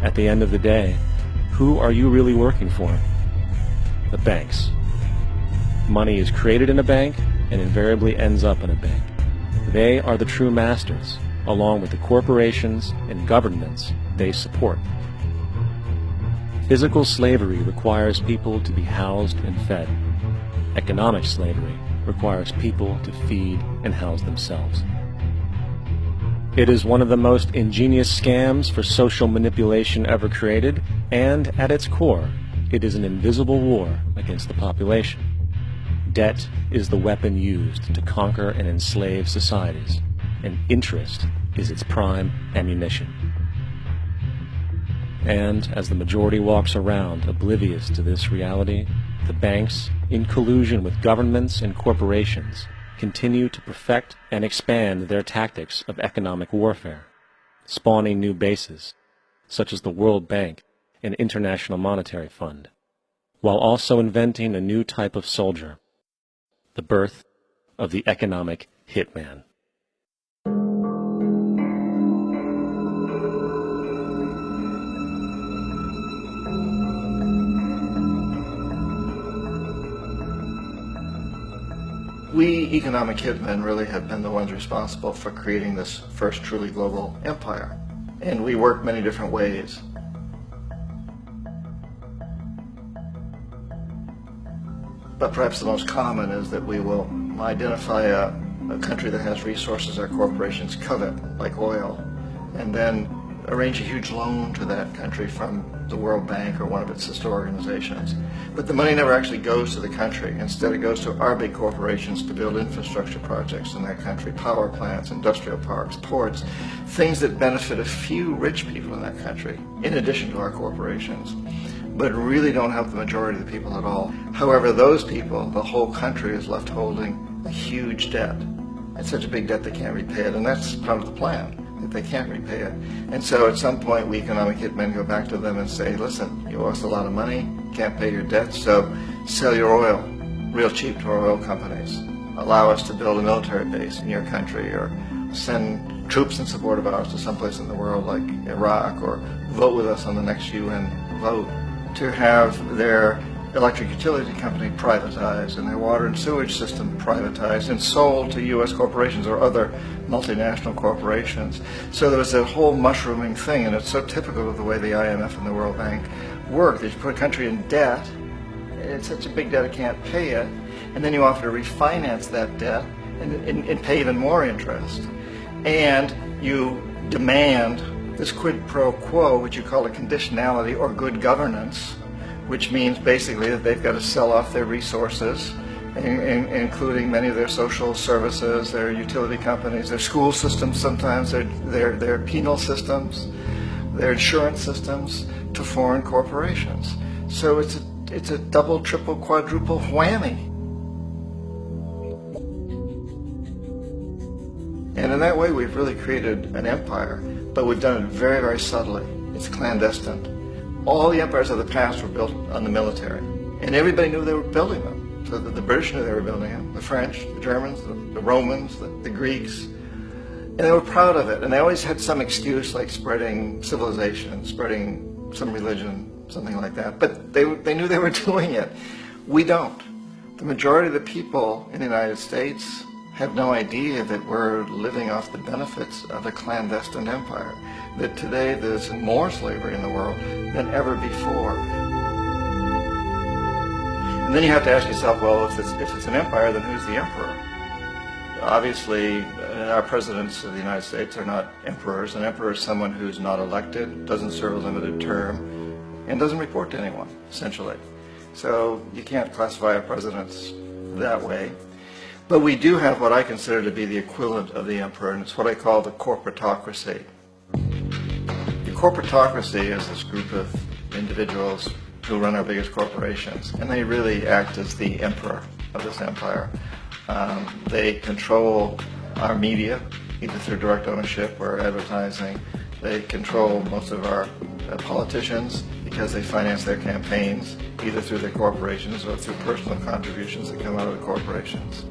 At the end of the day, who are you really working for? The banks. Money is created in a bank and invariably ends up in a bank. They are the true masters, along with the corporations and governments they support. Physical slavery requires people to be housed and fed. Economic slavery requires people to feed and house themselves. It is one of the most ingenious scams for social manipulation ever created, and at its core, it is an invisible war against the population. Debt is the weapon used to conquer and enslave societies, and interest is its prime ammunition. And as the majority walks around oblivious to this reality, the banks, in collusion with governments and corporations, continue to perfect and expand their tactics of economic warfare, spawning new bases, such as the World Bank and International Monetary Fund, while also inventing a new type of soldier, the birth of the economic hitman. We economic hitmen really have been the ones responsible for creating this first truly global empire. And we work many different ways. But perhaps the most common is that we will identify a country that has resources our corporations covet, like oil, and then arrange a huge loan to that country from the World Bank or one of its sister organizations. But the money never actually goes to the country. Instead, it goes to our big corporations to build infrastructure projects in that country, power plants, industrial parks, ports, things that benefit a few rich people in that country, in addition to our corporations, but really don't help the majority of the people at all. However, those people, the whole country is left holding a huge debt. It's such a big debt they can't repay it, and that's part of the plan, that they can't repay it. And so at some point, we economic hitmen go back to them and say, listen, you owe us a lot of money, can't pay your debt, so sell your oil real cheap to our oil companies. Allow us to build a military base in your country, or send troops in support of ours to someplace in the world like Iraq, or vote with us on the next UN vote. To have their electric utility company privatized and their water and sewage system privatized and sold to U.S. corporations or other multinational corporations. So there was a whole mushrooming thing, and it's so typical of the way the IMF and the World Bank work. That you put a country in debt, it's such a big debt it can't pay it, and then you offer to refinance that debt and pay even more interest. And you demand this quid pro quo, which you call a conditionality or good governance, which means basically that they've got to sell off their resources, including many of their social services, their utility companies, their school systems sometimes, their penal systems, their insurance systems, to foreign corporations. So it's a double, triple, quadruple whammy. And in that way, we've really created an empire, but we've done it very, very subtly. It's clandestine. All the empires of the past were built on the military, and everybody knew they were building them. So the British knew they were building them, the French, the Germans, the Romans, the Greeks, and they were proud of it. And they always had some excuse, like spreading civilization, spreading some religion, something like that. But they knew they were doing it. We don't. The majority of the people in the United States have no idea that we're living off the benefits of a clandestine empire, that today there's more slavery in the world than ever before. And then you have to ask yourself, well, if it's an empire, then who's the emperor? Obviously, our presidents of the United States are not emperors. An emperor is someone who's not elected, doesn't serve a limited term, and doesn't report to anyone, essentially. So you can't classify our presidents that way. But we do have what I consider to be the equivalent of the emperor, and it's what I call the corporatocracy. The corporatocracy is this group of individuals who run our biggest corporations, and they really act as the emperor of this empire. They control our media, either through direct ownership or advertising. They control most of our politicians because they finance their campaigns, either through their corporations or through personal contributions that come out of the corporations.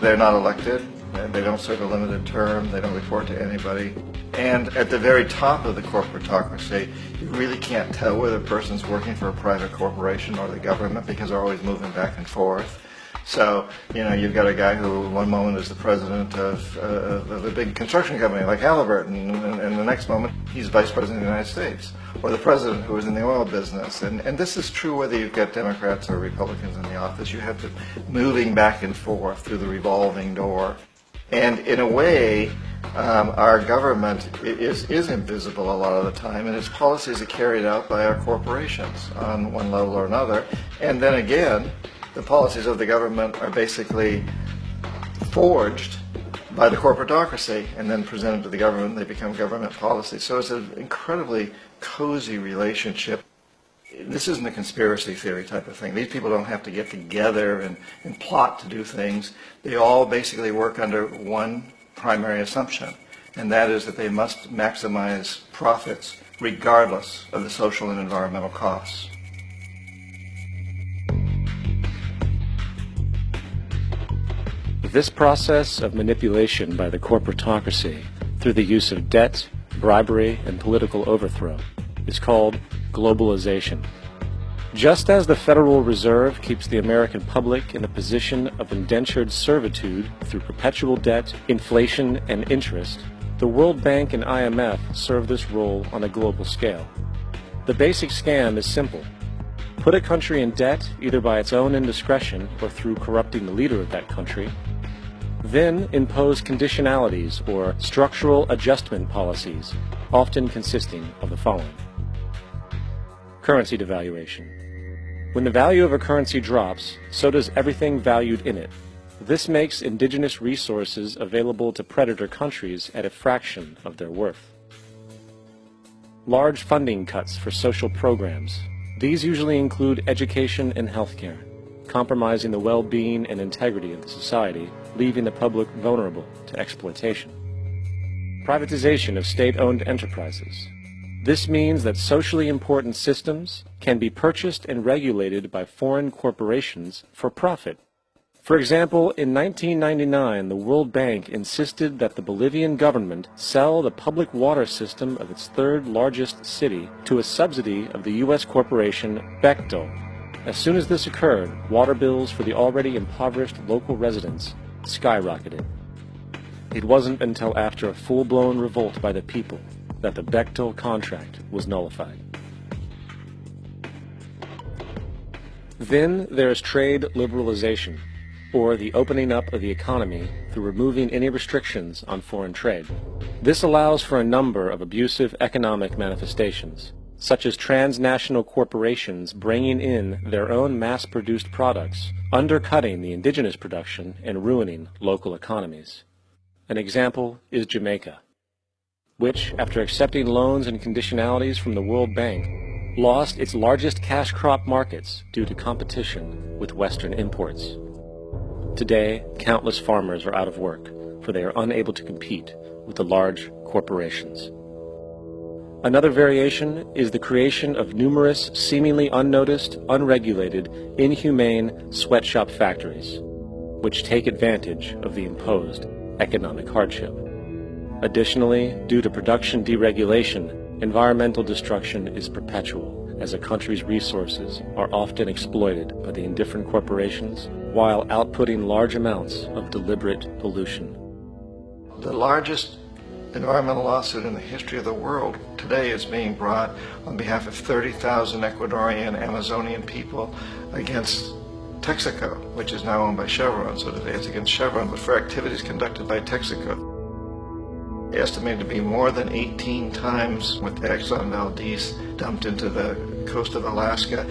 They're not elected, and they don't serve a limited term, they don't report to anybody. And at the very top of the corporatocracy, you really can't tell whether a person's working for a private corporation or the government because they're always moving back and forth. So, you've got a guy who one moment is the president of a big construction company like Halliburton, and the next moment he's vice president of the United States, or the president who is in the oil business. And this is true whether you've got Democrats or Republicans in the office. You have to moving back and forth through the revolving door. And in a way, our government is invisible a lot of the time, and its policies are carried out by our corporations on one level or another. And then again, the policies of the government are basically forged by the corporatocracy and then presented to the government. They become government policies. So it's an incredibly cozy relationship. This isn't a conspiracy theory type of thing. These people don't have to get together and plot to do things. They all basically work under one primary assumption, and that is that they must maximize profits regardless of the social and environmental costs. This process of manipulation by the corporatocracy through the use of debt, bribery, and political overthrow is called globalization. Just as the Federal Reserve keeps the American public in a position of indentured servitude through perpetual debt, inflation, and interest, the World Bank and IMF serve this role on a global scale. The basic scam is simple. Put a country in debt either by its own indiscretion or through corrupting the leader of that country, then impose conditionalities or structural adjustment policies, often consisting of the following. Currency devaluation. When the value of a currency drops, so does everything valued in it. This makes indigenous resources available to predator countries at a fraction of their worth. Large funding cuts for social programs. These usually include education and healthcare, compromising the well-being and integrity of the society, leaving the public vulnerable to exploitation. Privatization of state-owned enterprises. This means that socially important systems can be purchased and regulated by foreign corporations for profit. For example, in 1999, the World Bank insisted that the Bolivian government sell the public water system of its third largest city to a subsidy of the U.S. corporation Bechtel. As soon as this occurred, water bills for the already impoverished local residents skyrocketed. It wasn't until after a full-blown revolt by the people that the Bechtel contract was nullified. Then there is trade liberalization, or the opening up of the economy through removing any restrictions on foreign trade. This allows for a number of abusive economic manifestations, such as transnational corporations bringing in their own mass-produced products, undercutting the indigenous production and ruining local economies. An example is Jamaica, which, after accepting loans and conditionalities from the World Bank, lost its largest cash crop markets due to competition with Western imports. Today, countless farmers are out of work, for they are unable to compete with the large corporations. Another variation is the creation of numerous, seemingly unnoticed, unregulated, inhumane sweatshop factories, which take advantage of the imposed economic hardship. Additionally, due to production deregulation, environmental destruction is perpetual, as a country's resources are often exploited by the indifferent corporations while outputting large amounts of deliberate pollution. The largest environmental lawsuit in the history of the world today is being brought on behalf of 30,000 Ecuadorian Amazonian people against Texaco, which is now owned by Chevron. So today it's against Chevron, but for activities conducted by Texaco. Estimated to be more than 18 times what the Exxon Valdez dumped into the coast of Alaska.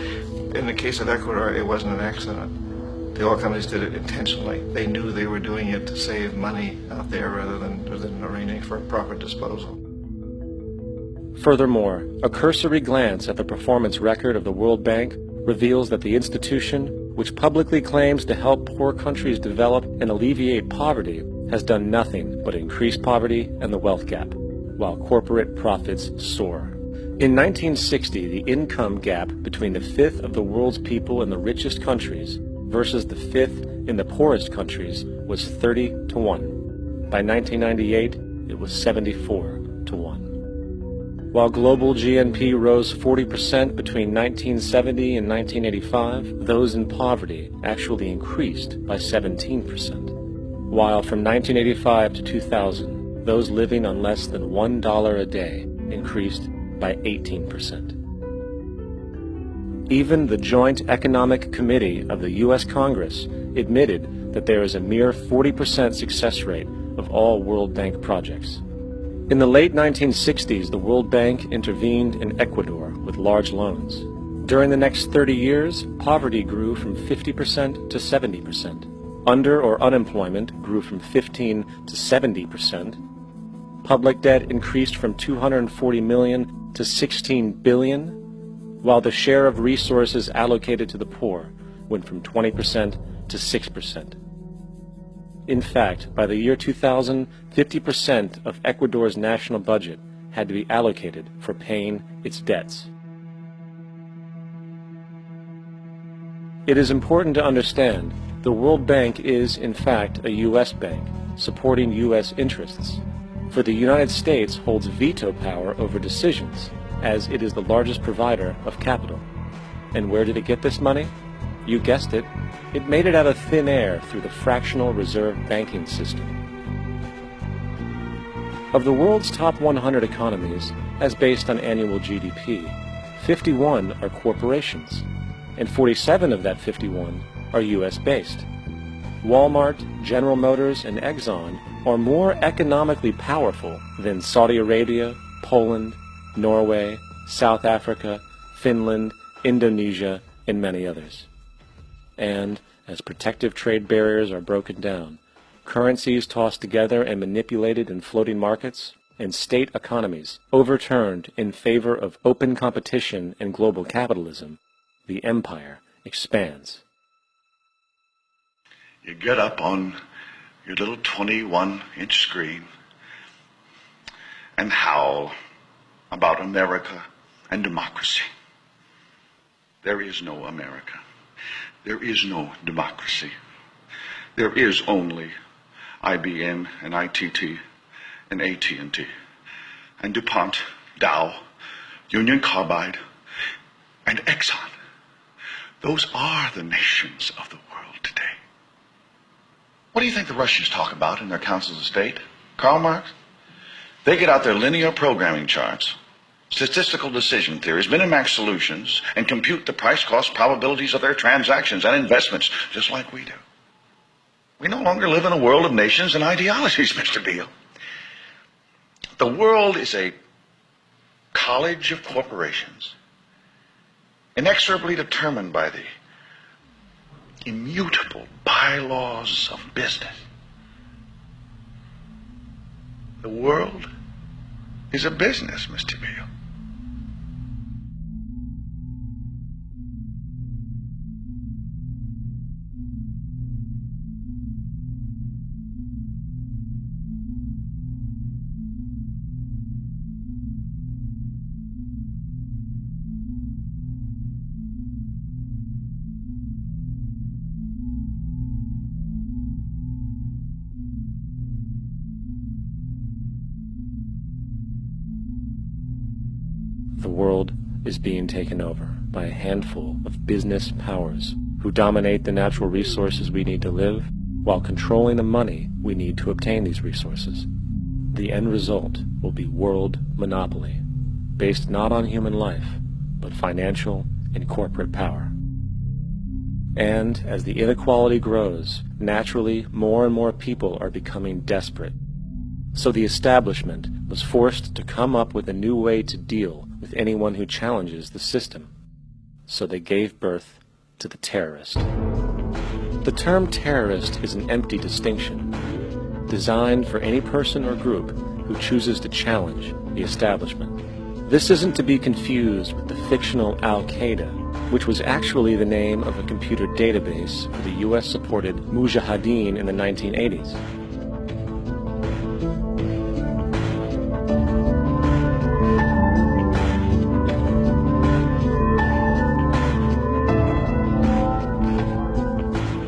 In the case of Ecuador, it wasn't an accident. The oil companies did it intentionally. They knew they were doing it to save money out there rather than arranging for proper disposal. Furthermore, a cursory glance at the performance record of the World Bank reveals that the institution, which publicly claims to help poor countries develop and alleviate poverty, has done nothing but increase poverty and the wealth gap, while corporate profits soar. In 1960, the income gap between the fifth of the world's people in the richest countries versus the fifth in the poorest countries was 30 to 1. By 1998, it was 74 to 1. While global GNP rose 40% between 1970 and 1985, those in poverty actually increased by 17%. While from 1985 to 2000, those living on less than $1 a day increased by 18%. Even the Joint Economic Committee of the U.S. Congress admitted that there is a mere 40% success rate of all World Bank projects. In the late 1960s, the World Bank intervened in Ecuador with large loans. During the next 30 years, poverty grew from 50% to 70%. Under or unemployment grew from 15 to 70%. Public debt increased from 240 million to 16 billion, while the share of resources allocated to the poor went from 20% to 6%. In fact, by the year 2000, 50% of Ecuador's national budget had to be allocated for paying its debts. It is important to understand the World Bank is, in fact, a U.S. bank, supporting U.S. interests. For the United States holds veto power over decisions, as it is the largest provider of capital. And where did it get this money? You guessed it. It made it out of thin air through the fractional reserve banking system. Of the world's top 100 economies, as based on annual GDP, 51 are corporations, and 47 of that 51 are U.S.-based. Walmart, General Motors, and Exxon are more economically powerful than Saudi Arabia, Poland, Norway, South Africa, Finland, Indonesia, and many others. And as protective trade barriers are broken down, currencies tossed together and manipulated in floating markets, and state economies overturned in favor of open competition and global capitalism, the empire expands. You get up on your little 21-inch screen and howl about America and democracy. There is no America. There is no democracy. There is only IBM and ITT and AT&T and DuPont, Dow, Union Carbide, and Exxon. Those are the nations of the world today. What do you think the Russians talk about in their councils of state? Karl Marx? They get out their linear programming charts, statistical decision theories, Minimax solutions, and compute the price-cost probabilities of their transactions and investments, just like we do. We no longer live in a world of nations and ideologies, Mr. Beale. The world is a college of corporations, inexorably determined by the immutable bylaws of business. The world is a business, Mr. Beale. The world is being taken over by a handful of business powers who dominate the natural resources we need to live while controlling the money we need to obtain these resources. The end result will be world monopoly, based not on human life, but financial and corporate power. And as the inequality grows, naturally more and more people are becoming desperate. So the establishment was forced to come up with a new way to deal with anyone who challenges the system. So they gave birth to the terrorist. The term terrorist is an empty distinction, designed for any person or group who chooses to challenge the establishment. This isn't to be confused with the fictional Al-Qaeda, which was actually the name of a computer database for the US-supported Mujahideen in the 1980s.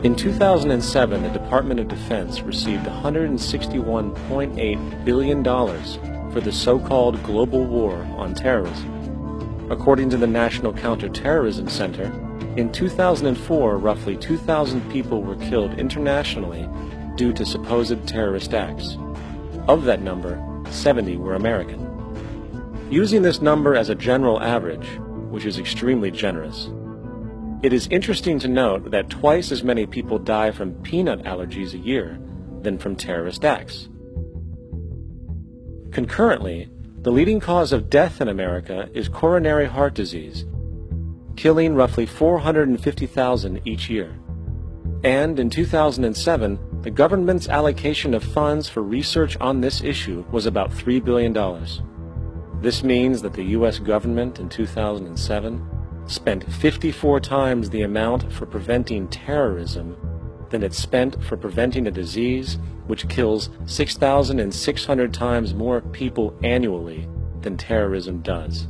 In 2007, the Department of Defense received $161.8 billion for the so-called global war on terrorism. According to the National Counterterrorism Center, in 2004, roughly 2,000 people were killed internationally due to supposed terrorist acts. Of that number, 70 were American. Using this number as a general average, which is extremely generous, it is interesting to note that twice as many people die from peanut allergies a year than from terrorist acts. Concurrently, the leading cause of death in America is coronary heart disease, killing roughly 450,000 each year. And in 2007, the government's allocation of funds for research on this issue was about $3 billion. This means that the U.S. government in 2007 spent 54 times the amount for preventing terrorism than it spent for preventing a disease which kills 6,600 times more people annually than terrorism does.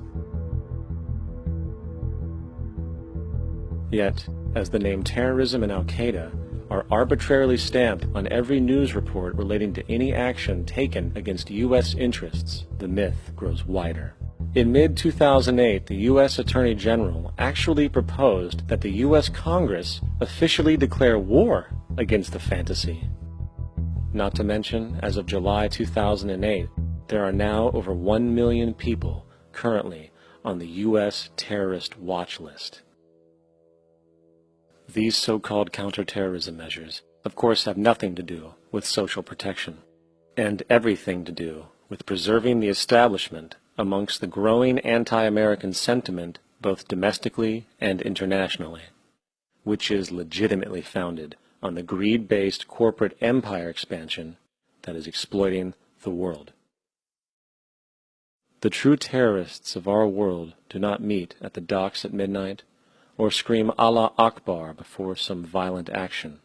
Yet, as the name terrorism and Al-Qaeda are arbitrarily stamped on every news report relating to any action taken against U.S. interests, the myth grows wider. In mid-2008, the U.S. Attorney General actually proposed that the U.S. Congress officially declare war against the fantasy. Not to mention, as of July 2008, there are now over 1 million people currently on the U.S. terrorist watch list. These so-called counterterrorism measures, of course, have nothing to do with social protection, and everything to do with preserving the establishment amongst the growing anti-American sentiment both domestically and internationally, which is legitimately founded on the greed-based corporate empire expansion that is exploiting the world. The true terrorists of our world do not meet at the docks at midnight or scream Allah Akbar before some violent action.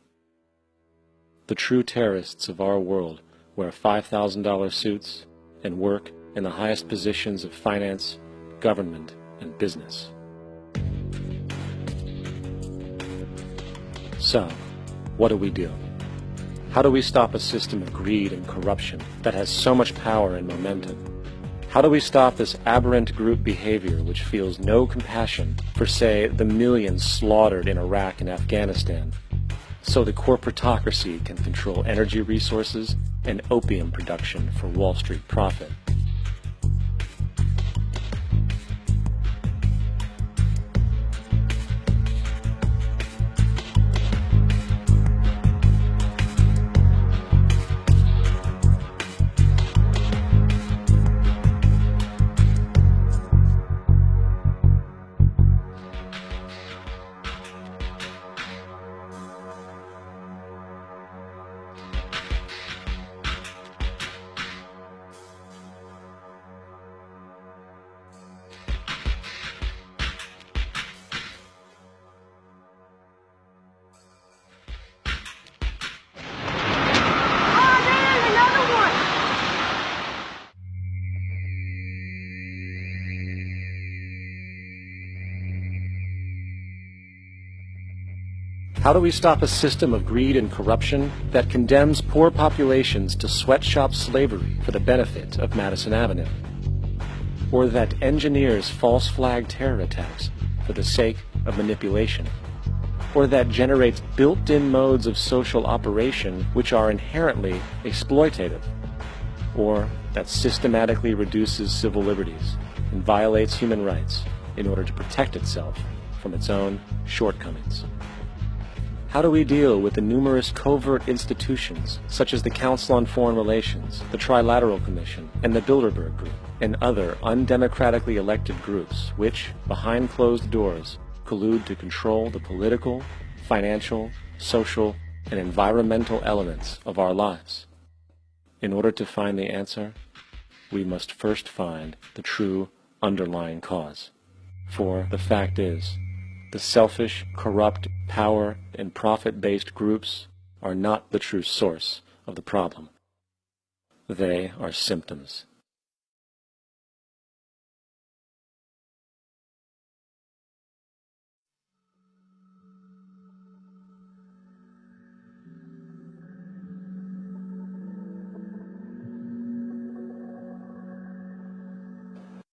The true terrorists of our world wear $5,000 suits and work in the highest positions of finance, government, and business. So, what do? How do we stop a system of greed and corruption that has so much power and momentum? How do we stop this aberrant group behavior which feels no compassion for, say, the millions slaughtered in Iraq and Afghanistan, so the corporatocracy can control energy resources and opium production for Wall Street profit? How do we stop a system of greed and corruption that condemns poor populations to sweatshop slavery for the benefit of Madison Avenue? Or that engineers false flag terror attacks for the sake of manipulation? Or that generates built-in modes of social operation which are inherently exploitative? Or that systematically reduces civil liberties and violates human rights in order to protect itself from its own shortcomings? How do we deal with the numerous covert institutions, such as the Council on Foreign Relations, the Trilateral Commission, and the Bilderberg Group, and other undemocratically elected groups which, behind closed doors, collude to control the political, financial, social, and environmental elements of our lives? In order to find the answer, we must first find the true underlying cause. For the fact is, the selfish, corrupt, power, and profit-based groups are not the true source of the problem. They are symptoms.